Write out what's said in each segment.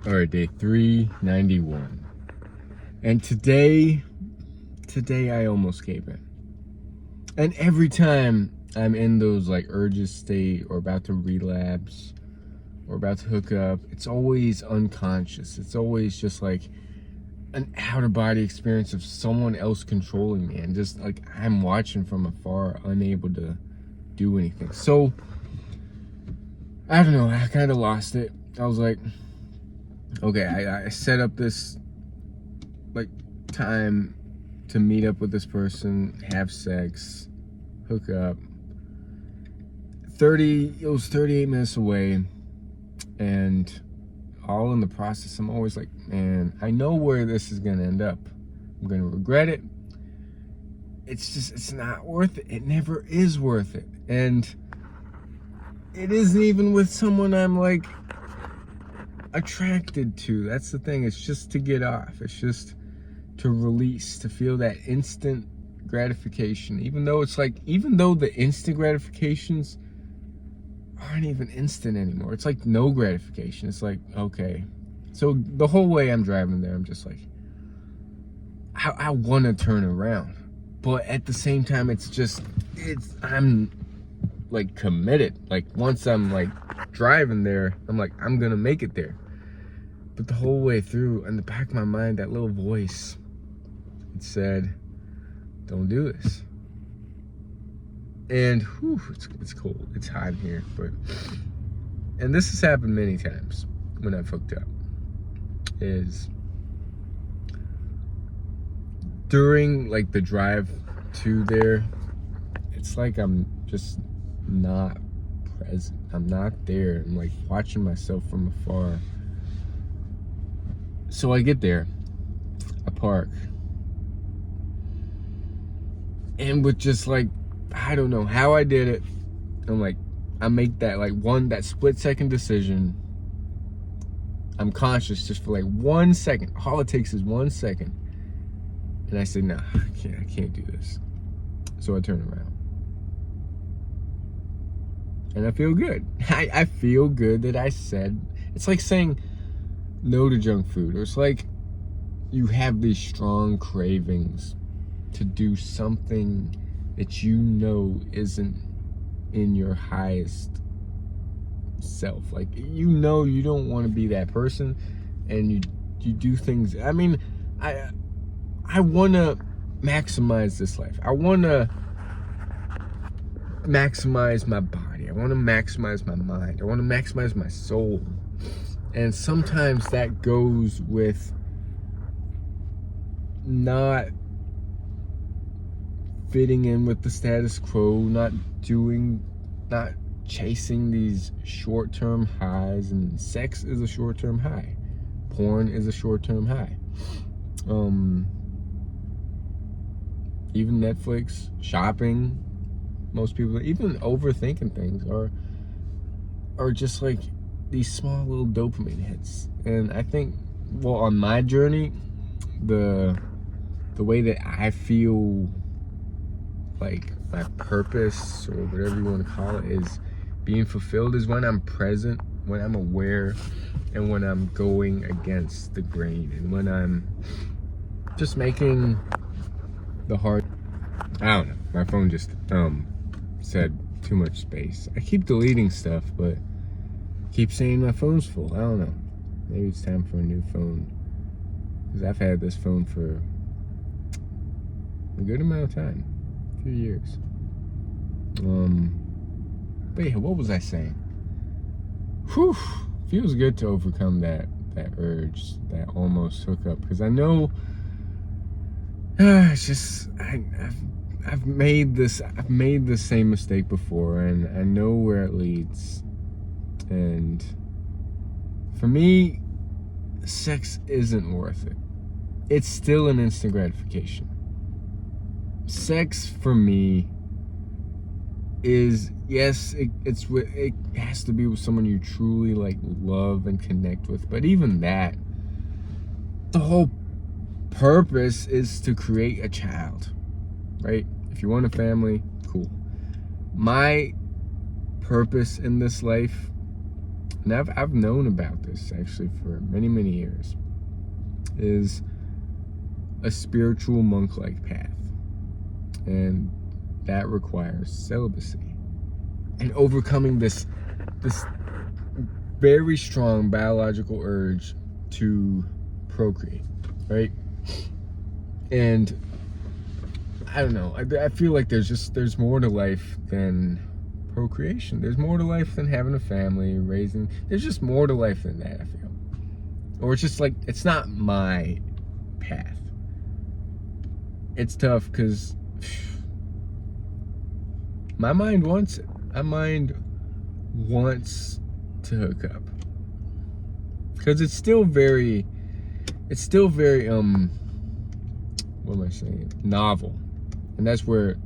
All right, day 391. And today I almost gave in. And every time I'm in those like urges state or about to relapse or about to hook up, it's always unconscious. It's always just like an out of body experience of someone else controlling me, and just like I'm watching from afar, unable to do anything. So I don't know, I kind of lost it. I was like, okay, I set up this like time to meet up with this person, have sex, hook up. It was 38 minutes away, and all in the process, I'm always like, man, I know where this is gonna end up. I'm gonna regret it. It's not worth it. It never is worth it. And it isn't even with someone I'm like attracted to. That's the thing. It's just to get off. It's just to release, to feel that instant gratification. Even though the instant gratifications aren't even instant anymore. It's like no gratification. It's like, okay. So the whole way I'm driving there, I'm just like, I want to turn around. But at the same time, I'm like committed. Like once I'm like driving there, I'm like, I'm going to make it there. But the whole way through, in the back of my mind, that little voice, it said, don't do this. And whew, it's cold. It's hot here. And this has happened many times when I've hooked up. Is during like the drive to there, it's like I'm just not present. I'm not there. I'm like watching myself from afar. So I get there, I park, and with just like, I don't know how I did it, I'm like, I make that split second decision. I'm conscious just for like 1 second. All it takes is 1 second. And I said, nah, I can't do this. So I turn around. And I feel good. I feel good that I said, it's like saying no to junk food. Or it's like you have these strong cravings to do something that you know isn't in your highest self. Like, you know you don't want to be that person, and you do things. I mean, I want to maximize this life. I want to maximize my body. I want to maximize my mind. I want to maximize my soul. And sometimes that goes with not fitting in with the status quo, not chasing these short-term highs. And sex is a short-term high. Porn is a short-term high. Even Netflix, shopping, most people, even overthinking things are just like these small little dopamine hits. And I think, well, on my journey, the way that I feel like my purpose, or whatever you want to call it, is being fulfilled is when I'm present, when I'm aware, and when I'm going against the grain, and when I'm just making the hard, I don't know, my phone just said too much space. I keep deleting stuff, but keep saying my phone's full. I don't know, maybe it's time for a new phone, because I've had this phone for a good amount of time, a few years. But yeah, what was I saying? Whew, feels good to overcome that urge, that almost hookup, because I know it's just I've made the same mistake before, and I know where it leads. And for me, sex isn't worth it. It's still an instant gratification. Sex for me is, yes, it has to be with someone you truly like love and connect with. But even that, the whole purpose is to create a child, right? If you want a family, cool. My purpose in this life and I've known about this actually for many, many years, is a spiritual monk-like path. And that requires celibacy and overcoming this very strong biological urge to procreate, right? And I don't know, I feel like there's more to life than procreation. There's more to life than having a family, there's just more to life than that, I feel. Or it's just like, it's not my path. It's tough because my mind wants it. My mind wants to hook up. Because it's still very, what am I saying? Novel. And that's where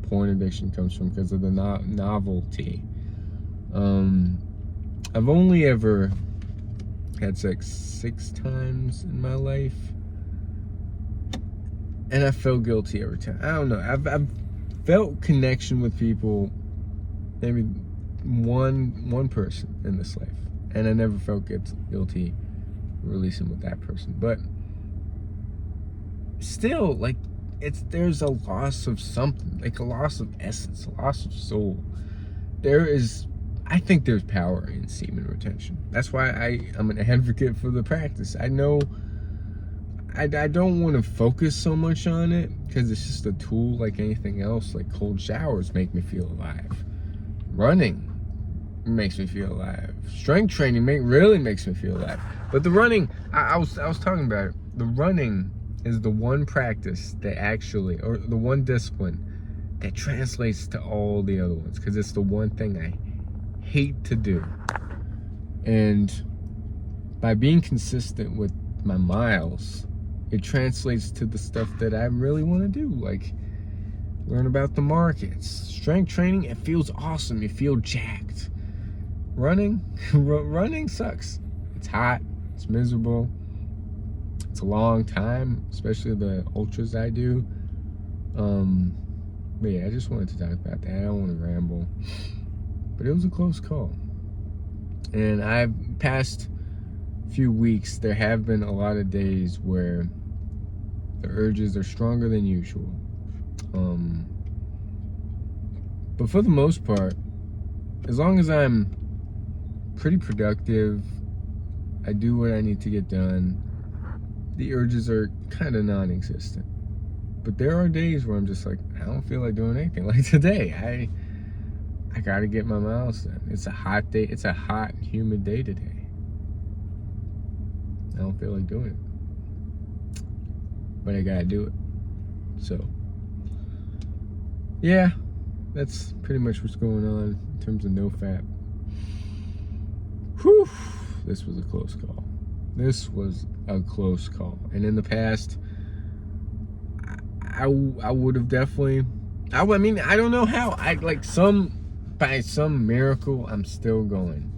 porn addiction comes from, because of the novelty. I've only ever had sex 6 times in my life, and I felt guilty every time. I don't know. I've felt connection with people, maybe one person in this life, and I never felt guilty releasing with that person. But still, like, there's a loss of something, like a loss of essence, a loss of soul. I think there's power in semen retention. That's why I'm an advocate for the practice. I know I don't want to focus so much on it, because it's just a tool like anything else. Like, cold showers make me feel alive. Running makes me feel alive. Strength training really makes me feel alive. But the running, I was talking about it. The running is the one practice that actually, or the one discipline that translates to all the other ones, because it's the one thing I hate to do. And by being consistent with my miles, it translates to the stuff that I really want to do, like learn about the markets. Strength training, it feels awesome. You feel jacked. Running sucks. It's hot. It's miserable. It's a long time, especially the ultras I do. But yeah, I just wanted to talk about that. I don't want to ramble. But it was a close call. And I've past few weeks, there have been a lot of days where the urges are stronger than usual. But for the most part, as long as I'm pretty productive, I do what I need to get done, the urges are kind of non-existent. But there are days where I'm just like, I don't feel like doing anything. Like today, I gotta get my miles done. It's a hot day. It's a hot, humid day today. I don't feel like doing it, but I gotta do it. So yeah, that's pretty much what's going on in terms of NoFap. Whew, this was a close call. This was a close call. And in the past, I would have definitely, I mean, I don't know how. By some miracle, I'm still going.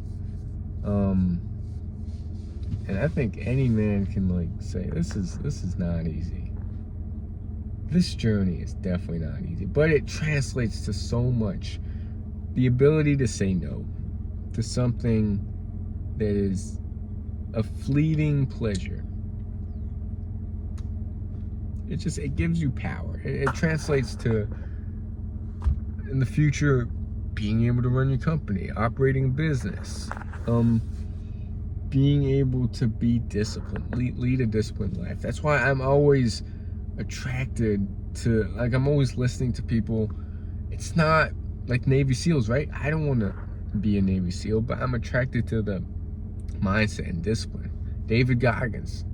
And I think any man can like say, this is not easy. This journey is definitely not easy, but it translates to so much. The ability to say no to something that is a fleeting pleasure. It gives you power. It translates to, in the future, being able to run your company, operating a business, being able to be disciplined, lead a disciplined life. That's why I'm always attracted to, like, I'm always listening to people. It's not like Navy SEALs, right? I don't want to be a Navy SEAL, but I'm attracted to the mindset and discipline. David Goggins,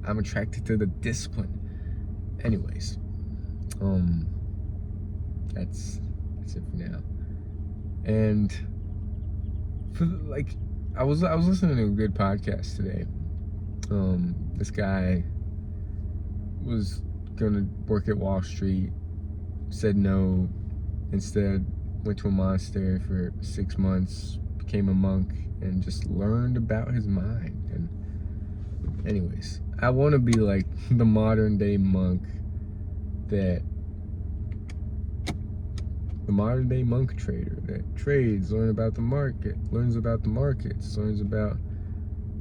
I'm attracted to the discipline. Anyways, that's it for now. And I was listening to a good podcast today. This guy was gonna work at Wall Street, said no, instead went to a monastery for 6 months, became a monk, and just learned about his mind. And anyways, I want to be like the modern day monk that the modern day monk trader that trades, learns about the markets, learns about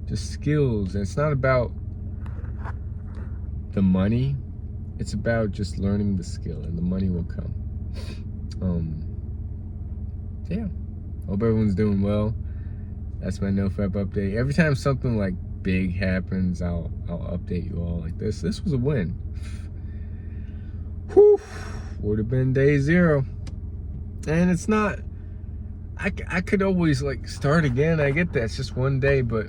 just skills. And it's not about the money, it's about just learning the skill, and the money will come. Yeah, hope everyone's doing well. That's my NoFap update. Every time something like big happens, I'll update you all like this. This was a win. Whew, would have been day 0. And it's not, I could always like start again. I get that, it's just one day, but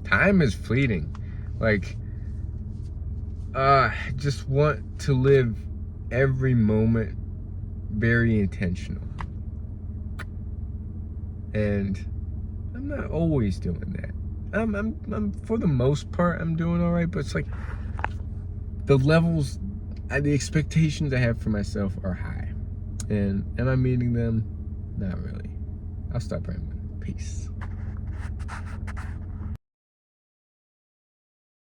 time is fleeting. Like, I just want to live every moment very intentional. And I'm not always doing that. I'm for the most part, I'm doing all right, but it's like the levels, the expectations I have for myself are high. And am I meeting them? Not really. I'll stop rambling. Peace.